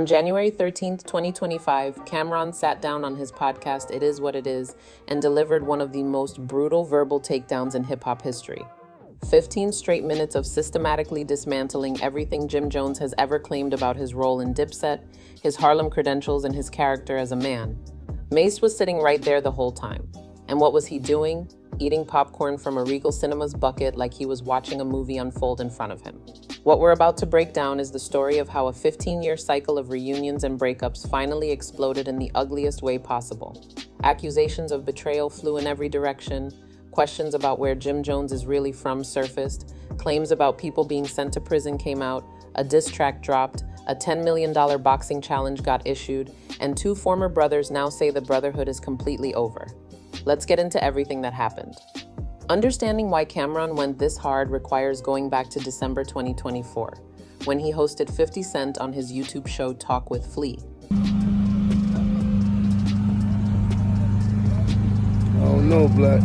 On January 13th, 2025, Camron sat down on his podcast, It Is What It Is, and delivered one of the most brutal verbal takedowns in hip-hop history. 15 straight minutes of systematically dismantling everything Jim Jones has ever claimed about his role in Dipset, his Harlem credentials, and his character as a man. Mase was sitting right there the whole time. And what was he doing? Eating popcorn from a Regal Cinemas bucket like he was watching a movie unfold in front of him. What we're about to break down is the story of how a 15-year cycle of reunions and breakups finally exploded in the ugliest way possible. Accusations of betrayal flew in every direction, questions about where Jim Jones is really from surfaced, claims about people being sent to prison came out, a diss track dropped, a $10 million boxing challenge got issued, and two former brothers now say the brotherhood is completely over. Let's get into everything that happened. Understanding why Camron went this hard requires going back to December 2024, when he hosted 50 Cent on his YouTube show Talk with Flea. I don't know, Black.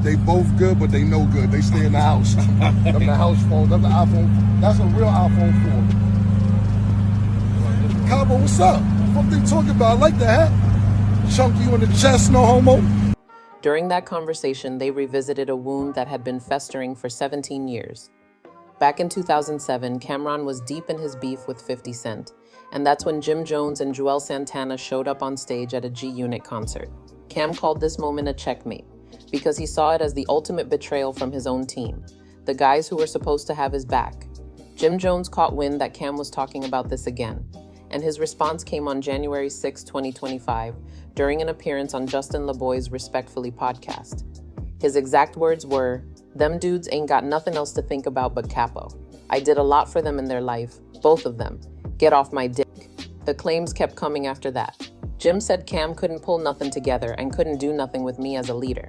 They both good, but they no good. They stay in the house. Them the house phones. That's the iPhone. That's a real iPhone 4. Cabo, what's up? What they talking about? I like the hat. Chunky on the chest, no homo. During that conversation, they revisited a wound that had been festering for 17 years. Back in 2007, Camron was deep in his beef with 50 Cent, and that's when Jim Jones and Joel Santana showed up on stage at a G-Unit concert. Cam called this moment a checkmate, because he saw it as the ultimate betrayal from his own team, the guys who were supposed to have his back. Jim Jones caught wind that Cam was talking about this again, and his response came on January 6, 2025, during an appearance on Justin LaBoy's Respectfully podcast. His exact words were, "Them dudes ain't got nothing else to think about but Capo. I did a lot for them in their life, both of them. Get off my dick." The claims kept coming after that. Jim said Cam couldn't pull nothing together and couldn't do nothing with me as a leader.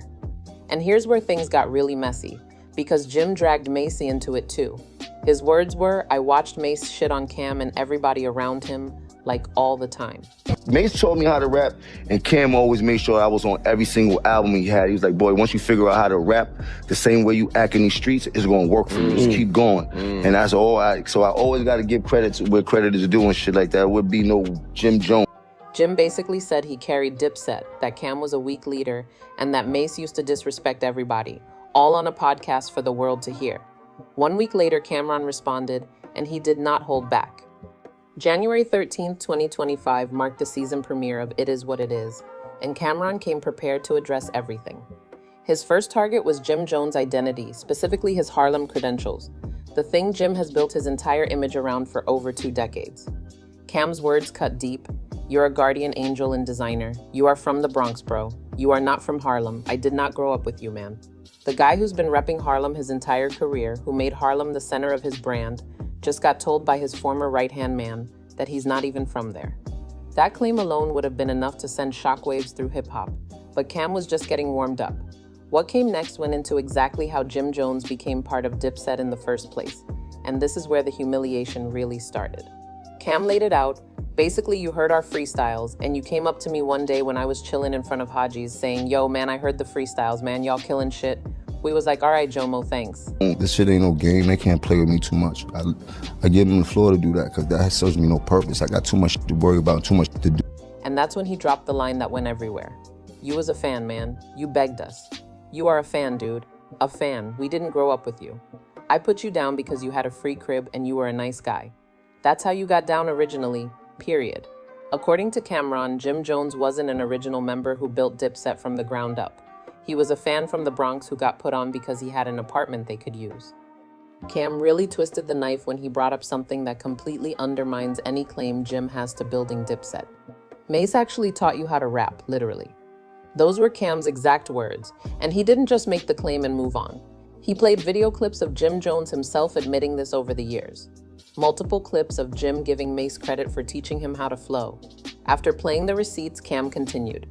And here's where things got really messy, because Jim dragged Mase into it too. His words were, "I watched Mase shit on Cam and everybody around him, like all the time." Mase taught me how to rap, and Cam always made sure I was on every single album he had. He was like, "Boy, once you figure out how to rap, the same way you act in these streets, it's gonna work for you. Just keep going." And that's all so I always gotta give credit to where credit is due and shit like that. It would be no Jim Jones. Jim basically said he carried Dipset, that Cam was a weak leader, and that Mase used to disrespect everybody, all on a podcast for the world to hear. 1 week later, Camron responded, and he did not hold back. January 13th, 2025 marked the season premiere of It Is What It Is, and Camron came prepared to address everything. His first target was Jim Jones' identity, specifically his Harlem credentials, the thing Jim has built his entire image around for over 2 decades. Cam's words cut deep. "You're a guardian angel and designer. You are from the Bronx, bro. You are not from Harlem. I did not grow up with you, man." The guy who's been repping Harlem his entire career, who made Harlem the center of his brand, just got told by his former right-hand man that he's not even from there. That claim alone would have been enough to send shockwaves through hip-hop, but Cam was just getting warmed up. What came next went into exactly how Jim Jones became part of Dipset in the first place, and this is where the humiliation really started. Cam laid it out. "Basically, you heard our freestyles, and you came up to me one day when I was chilling in front of Haji's saying, 'Yo, man, I heard the freestyles, man. Y'all killing shit.' We was like, 'All right, Jomo, thanks.'" This shit ain't no game. They can't play with me too much. I give them the floor to do that because that serves me no purpose. I got too much to worry about, too much to do. And that's when he dropped the line that went everywhere. "You was a fan, man. You begged us. You are a fan, dude. A fan. We didn't grow up with you. I put you down because you had a free crib and you were a nice guy. That's how you got down originally, period." According to Camron, Jim Jones wasn't an original member who built Dipset from the ground up. He was a fan from the Bronx who got put on because he had an apartment they could use. Cam really twisted the knife when he brought up something that completely undermines any claim Jim has to building Dipset. "Mase actually taught you how to rap, literally." Those were Cam's exact words, and he didn't just make the claim and move on. He played video clips of Jim Jones himself admitting this over the years. Multiple clips of Jim giving Mase credit for teaching him how to flow. After playing the receipts, Cam continued,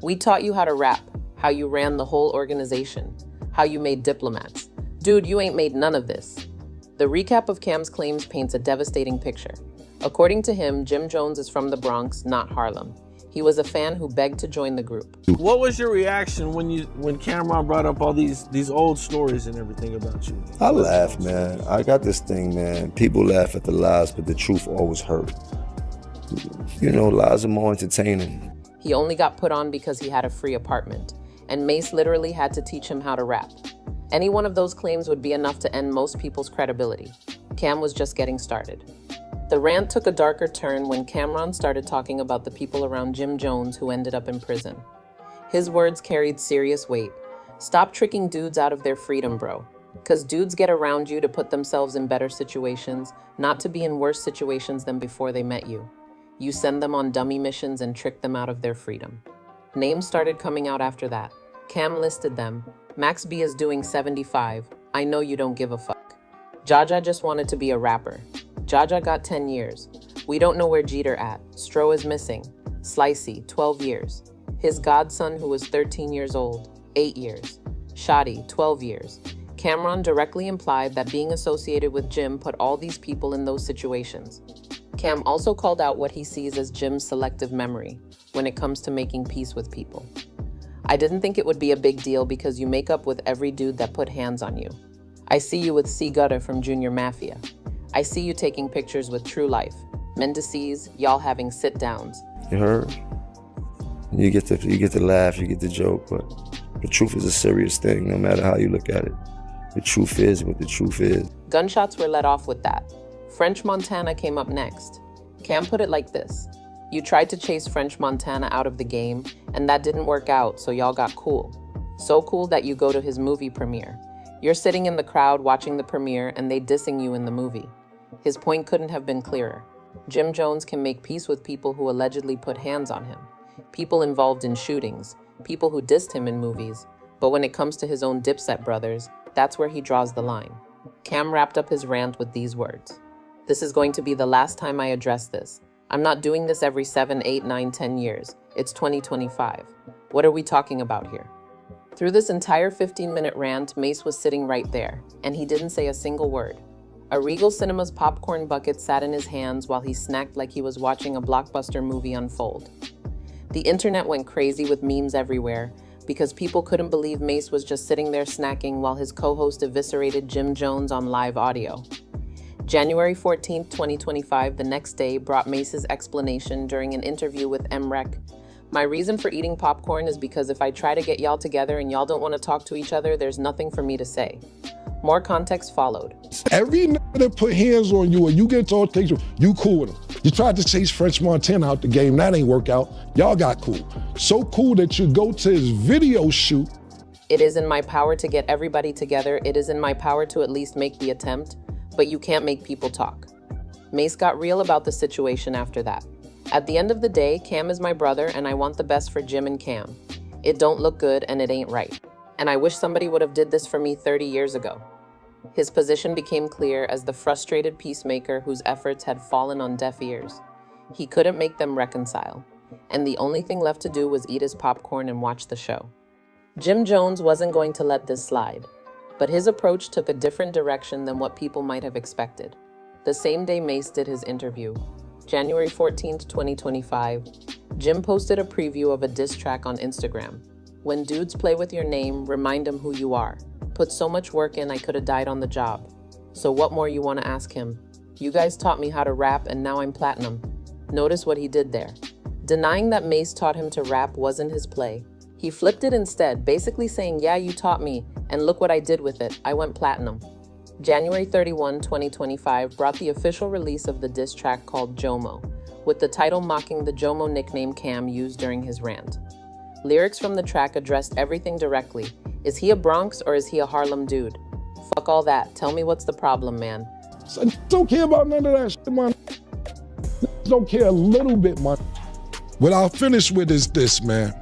"We taught you how to rap, how you ran the whole organization, how you made diplomats. Dude, you ain't made none of this." The recap of Cam's claims paints a devastating picture. According to him, Jim Jones is from the Bronx, not Harlem. He was a fan who begged to join the group. What was your reaction when Camron brought up all these old stories and everything about you? I laugh, man. I got this thing, man. People laugh at the lies, but the truth always hurt. You know, lies are more entertaining. He only got put on because he had a free apartment, and Mase literally had to teach him how to rap. Any one of those claims would be enough to end most people's credibility. Cam was just getting started. The rant took a darker turn when Camron started talking about the people around Jim Jones who ended up in prison. His words carried serious weight. Stop tricking dudes out of their freedom, bro. Because dudes get around you to put themselves in better situations, not to be in worse situations than before they met you. You send them on dummy missions and trick them out of their freedom. Names started coming out after that. Cam listed them. Max B is doing 75. I know you don't give a fuck. Jaja just wanted to be a rapper. Jaja got 10 years. We don't know where Jeter at. Stro is missing. Slicey, 12 years. His godson, who was 13 years old, 8 years. Shotty, 12 years. Camron directly implied that being associated with Jim put all these people in those situations. Cam also called out what he sees as Jim's selective memory when it comes to making peace with people. I didn't think it would be a big deal because you make up with every dude that put hands on you. I see you with C. Gutter from Junior Mafia. I see you taking pictures with True Life, Mendices, y'all having sit-downs. You heard? You get to laugh, you get to joke, but the truth is a serious thing, no matter how you look at it. The truth is what the truth is. Gunshots were let off with that. French Montana came up next. Cam put it like this. You tried to chase French Montana out of the game, and that didn't work out, so y'all got cool. So cool that you go to his movie premiere. You're sitting in the crowd watching the premiere, and they dissing you in the movie. His point couldn't have been clearer. Jim Jones can make peace with people who allegedly put hands on him, people involved in shootings, people who dissed him in movies, but when it comes to his own Dipset brothers, that's where he draws the line. Cam wrapped up his rant with these words. This is going to be the last time I address this. I'm not doing this every 7, 8, 9, 10 years. It's 2025. What are we talking about here? Through this entire 15-minute rant, Mase was sitting right there, and he didn't say a single word. A Regal Cinemas popcorn bucket sat in his hands while he snacked like he was watching a blockbuster movie unfold. The internet went crazy with memes everywhere because people couldn't believe Mase was just sitting there snacking while his co-host eviscerated Jim Jones on live audio. January 14th, 2025, the next day, brought Mase's explanation during an interview with MREC. My reason for eating popcorn is because if I try to get y'all together and y'all don't want to talk to each other, there's nothing for me to say. More context followed. Every nigga that put hands on you or you get to take you cool with him. You tried to chase French Montana out the game, that ain't work out. Y'all got cool. So cool that you go to his video shoot. It is in my power to get everybody together. It is in my power to at least make the attempt, but you can't make people talk. Mase got real about the situation after that. At the end of the day, Cam is my brother and I want the best for Jim and Cam. It don't look good and it ain't right. And I wish somebody would have did this for me 30 years ago. His position became clear as the frustrated peacemaker whose efforts had fallen on deaf ears. He couldn't make them reconcile, and the only thing left to do was eat his popcorn and watch the show. Jim Jones wasn't going to let this slide, but his approach took a different direction than what people might have expected. The same day Mase did his interview, January 14th, 2025, Jim posted a preview of a diss track on Instagram. When dudes play with your name, remind them who you are. Put so much work in, I could have died on the job. So what more you want to ask him? You guys taught me how to rap and now I'm platinum. Notice what he did there. Denying that Mase taught him to rap wasn't his play. He flipped it instead, basically saying, yeah, you taught me, and look what I did with it. I went platinum. January 31, 2025 brought the official release of the diss track called Jomo, with the title mocking the Jomo nickname Cam used during his rant. Lyrics from the track addressed everything directly. Is he a Bronx or is he a Harlem dude? Fuck all that. Tell me what's the problem, man. So, don't care about none of that shit, man. Don't care a little bit, man. What I'll finish with is this, man.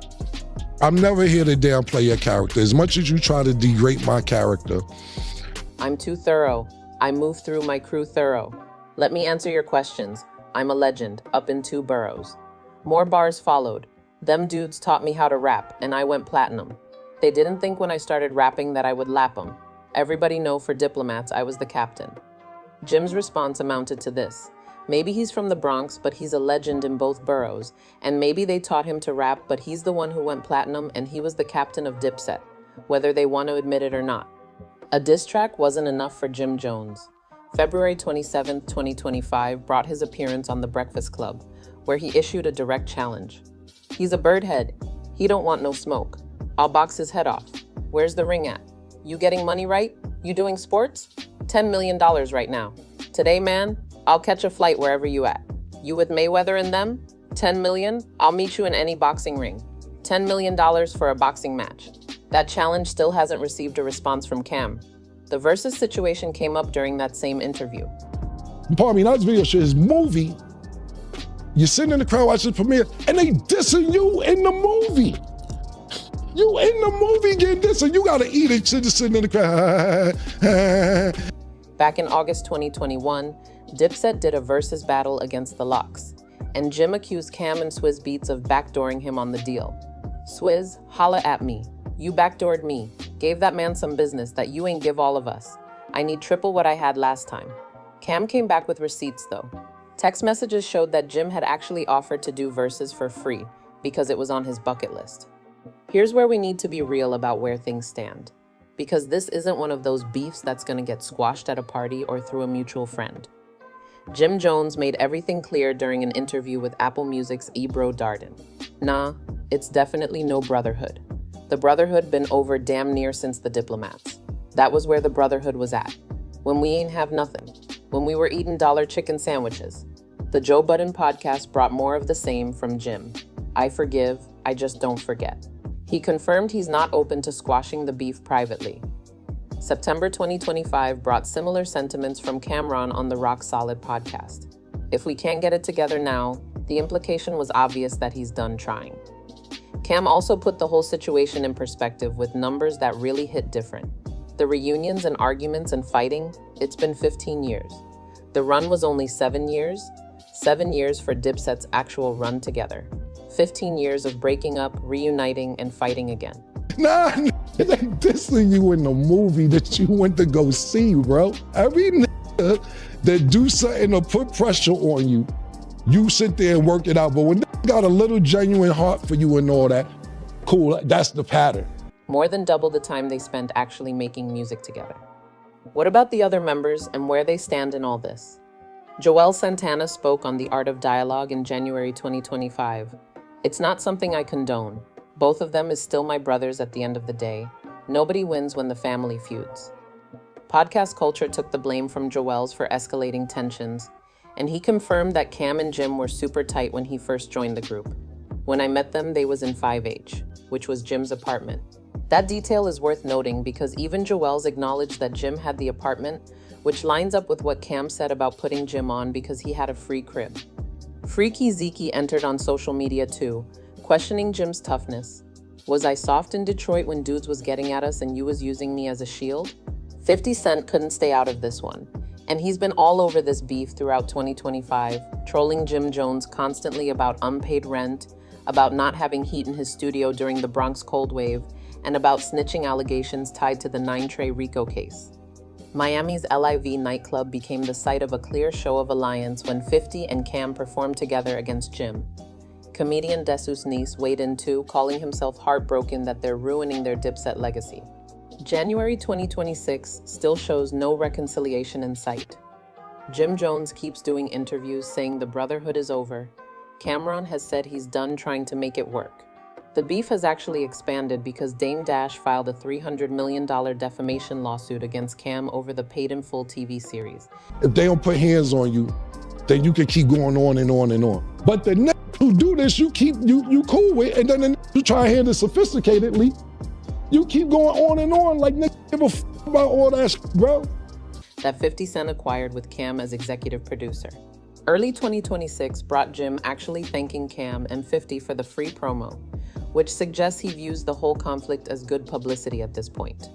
I'm never here to downplay your character. As much as you try to degrade my character. I'm too thorough. I move through my crew thorough. Let me answer your questions. I'm a legend, up in 2 boroughs. More bars followed. Them dudes taught me how to rap, and I went platinum. They didn't think when I started rapping that I would lap them. Everybody know for diplomats I was the captain. Jim's response amounted to this. Maybe he's from the Bronx, but he's a legend in both boroughs. And maybe they taught him to rap, but he's the one who went platinum and he was the captain of Dipset, whether they want to admit it or not. A diss track wasn't enough for Jim Jones. February 27, 2025 brought his appearance on The Breakfast Club, where he issued a direct challenge. He's a birdhead. He don't want no smoke. I'll box his head off. Where's the ring at? You getting money right? You doing sports? $10 million right now. Today, man, I'll catch a flight wherever you at. You with Mayweather and them? 10 million? I'll meet you in any boxing ring. $10 million for a boxing match. That challenge still hasn't received a response from Cam. The versus situation came up during that same interview. Pardon me, not this video, shit, his movie. You're sitting in the crowd watching the premiere and they dissing you in the movie. You in the movie getting dissed and you gotta eat it, just sitting in the crowd. Back in August 2021, Dipset did a versus battle against the Lox, and Jim accused Cam and Swizz Beatz of backdooring him on the deal. Swizz, holla at me. You backdoored me. Gave that man some business that you ain't give all of us. I need triple what I had last time. Cam came back with receipts though. Text messages showed that Jim had actually offered to do verses for free because it was on his bucket list. Here's where we need to be real about where things stand, because this isn't one of those beefs that's gonna get squashed at a party or through a mutual friend. Jim Jones made everything clear during an interview with Apple Music's Ebro Darden. Nah, it's definitely no brotherhood. The brotherhood been over damn near since the Diplomats. That was where the brotherhood was at. When we ain't have nothing. When we were eating dollar chicken sandwiches. The Joe Budden podcast brought more of the same from Jim. I forgive, I just don't forget. He confirmed he's not open to squashing the beef privately. September 2025 brought similar sentiments from Camron on the Rock Solid podcast. If we can't get it together now, the implication was obvious that he's done trying. Cam also put the whole situation in perspective with numbers that really hit different. The reunions and arguments and fighting, it's been 15 years. The run was only 7 years. 7 years for Dipset's actual run together. 15 years of breaking up, reuniting, and fighting again. Nah, it ain't dissing you in the movie that you went to go see, bro. Every nigga that do something to put pressure on you, you sit there and work it out. But when they got a little genuine heart for you and all that, cool, that's the pattern. More than double the time they spent actually making music together. What about the other members and where they stand in all this? Joel Santana spoke on The Art of Dialogue in January 2025. It's not something I condone. Both of them is still my brothers at the end of the day. Nobody wins when the family feuds. Podcast culture took the blame from Joel's for escalating tensions, and he confirmed that Cam and Jim were super tight when he first joined the group. When I met them, they was in 5H, which was Jim's apartment. That detail is worth noting because even Joel's acknowledged that Jim had the apartment, which lines up with what Cam said about putting Jim on because he had a free crib. Freaky Zeke entered on social media too, questioning Jim's toughness. Was I soft in Detroit when dudes was getting at us and you was using me as a shield? 50 Cent couldn't stay out of this one, and he's been all over this beef throughout 2025, trolling Jim Jones constantly about unpaid rent, about not having heat in his studio during the Bronx cold wave, and about snitching allegations tied to the 9-Trey RICO case. Miami's LIV nightclub became the site of a clear show of alliance when 50 and Cam performed together against Jim. Comedian Desus Nice weighed in too, calling himself heartbroken that they're ruining their Dipset legacy. January 2026 still shows no reconciliation in sight. Jim Jones keeps doing interviews saying the brotherhood is over. Camron has said he's done trying to make it work. The beef has actually expanded because Dame Dash filed a $300 million defamation lawsuit against Cam over the Paid in Full TV series. If they don't put hands on you, then you can keep going on and on and on. But the niggas who do this, you cool with, and then the niggas who try to handle it sophisticatedly, you keep going on and on like niggas give a f about all that shit, bro. That 50 Cent acquired with Cam as executive producer. Early 2026 brought Jim actually thanking Cam and 50 for the free promo, which suggests he views the whole conflict as good publicity at this point.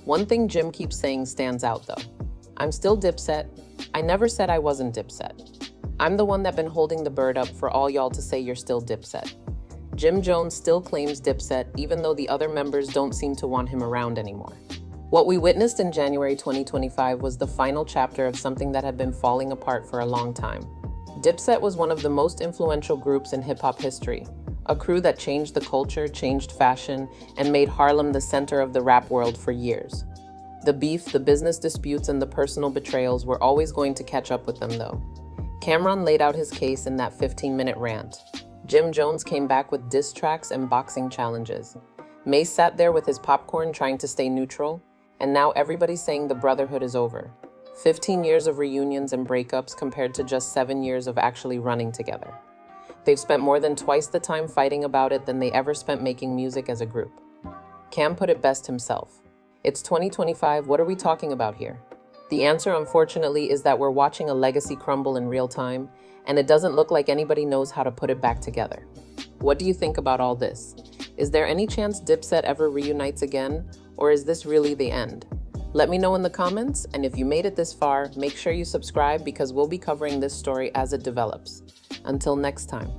One thing Jim keeps saying stands out though. I'm still Dipset. I never said I wasn't Dipset. I'm the one that been holding the bird up for all y'all to say you're still Dipset. Jim Jones still claims Dipset even though the other members don't seem to want him around anymore. What we witnessed in January 2025 was the final chapter of something that had been falling apart for a long time. Dipset was one of the most influential groups in hip-hop history, a crew that changed the culture, changed fashion, and made Harlem the center of the rap world for years. The beef, the business disputes, and the personal betrayals were always going to catch up with them, though. Camron laid out his case in that 15-minute rant. Jim Jones came back with diss tracks and boxing challenges. Mase sat there with his popcorn trying to stay neutral, and now everybody's saying the brotherhood is over. 15 years of reunions and breakups compared to just 7 years of actually running together. They've spent more than twice the time fighting about it than they ever spent making music as a group. Cam put it best himself. It's 2025, what are we talking about here? The answer, unfortunately, is that we're watching a legacy crumble in real time, and it doesn't look like anybody knows how to put it back together. What do you think about all this? Is there any chance Dipset ever reunites again, or is this really the end? Let me know in the comments, and if you made it this far, make sure you subscribe because we'll be covering this story as it develops. Until next time.